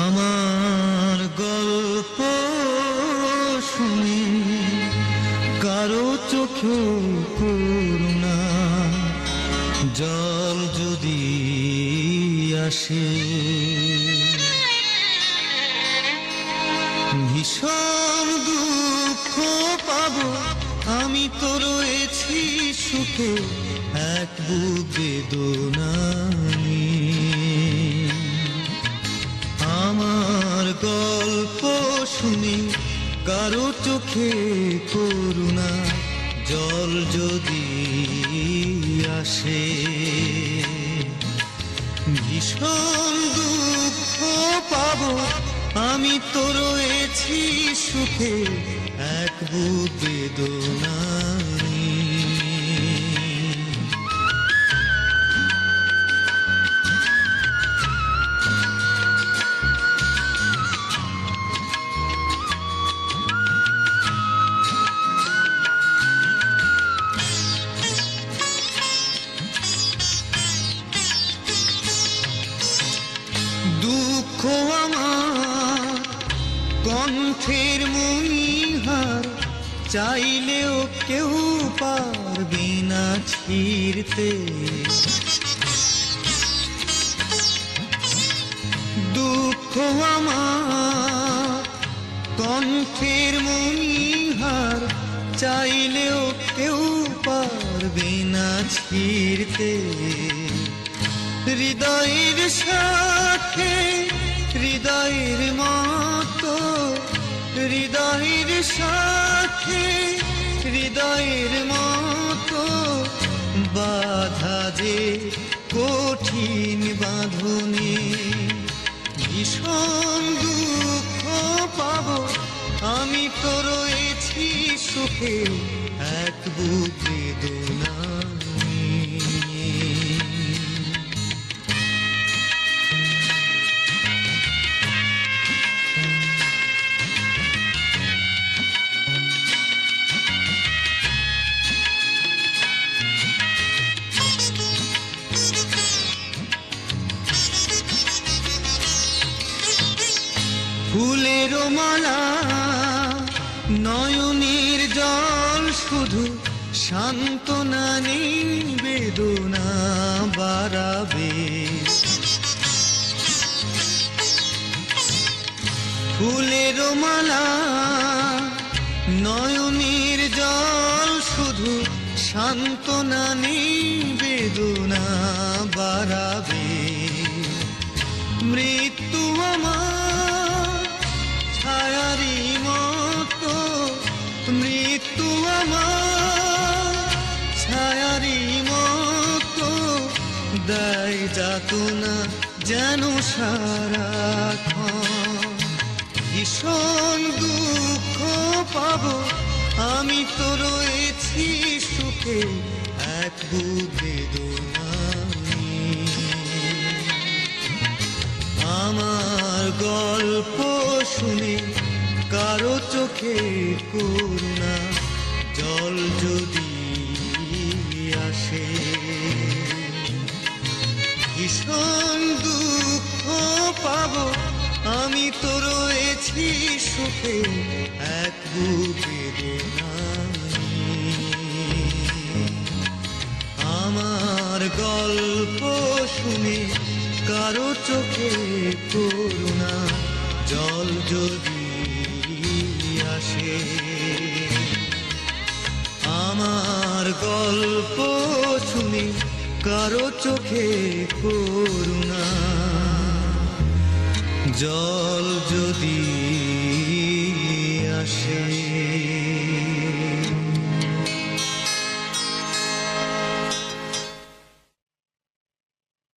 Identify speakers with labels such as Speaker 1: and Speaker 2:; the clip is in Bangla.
Speaker 1: আমার গল্প শুনে কারো চোখে করুণা জল যদি আসে, ভীষণ দুঃখ পাবো আমি তো রয়েছি সুখে এক বুক বেদনা নিয়ে। আমার গল্প শুনে কারো চোখে করুণা জল যদি আসে, ভীষণ দুঃখ পাবো আমি তো রয়েছি সুখে এক বুক বেদনা নিয়ে। দুঃখ আমার কণ্ঠের মণিহার, চাইলেও কেউ পারবে না ছিঁড়তে। দুঃখ আমার কণ্ঠের মণিহার, চাইলেও কেউ পারবে না ছিঁড়তে। হৃদয়ের সাথে হৃদয়ের মতো, হৃদয়ের সাথে হৃদয়ের মতো বাধা যে কঠিন বাঁধনে। ভীষণ দুঃখ পাবো আমি তো রয়েছি সুখে এক বুক বেদনা নিয়ে। ফুলের মালা নয়নের জল শুধু সান্ত্বনা নেই বেদনা বাড়াবে। ফুলের মালা নয়নের জল শুধু সান্ত্বনা নেই বেদনা বাড়াবে। মৃত্যু আমার ছায়ারি মতো, মৃত্যু আমার ছায়ারি মতো দেয় যাতনা যেন সারাক্ষণ। ভীষণ দুঃখ পাবো আমি তো রয়েছি সুখে এক বুক বেদনা নিয়ে। আমার গল্প শুনে কারো চোখে করুণা জল যদি আসে, ভীষণ দুঃখ পাবো আমি তো রয়েছি সুখে এক বুক বেদনা নিয়ে। আমার গল্প শুনে কারো চোখে করুণা জল যদি আসে, আমার গল্প শুনে কারো চোখে করুণা জল যদি আসে।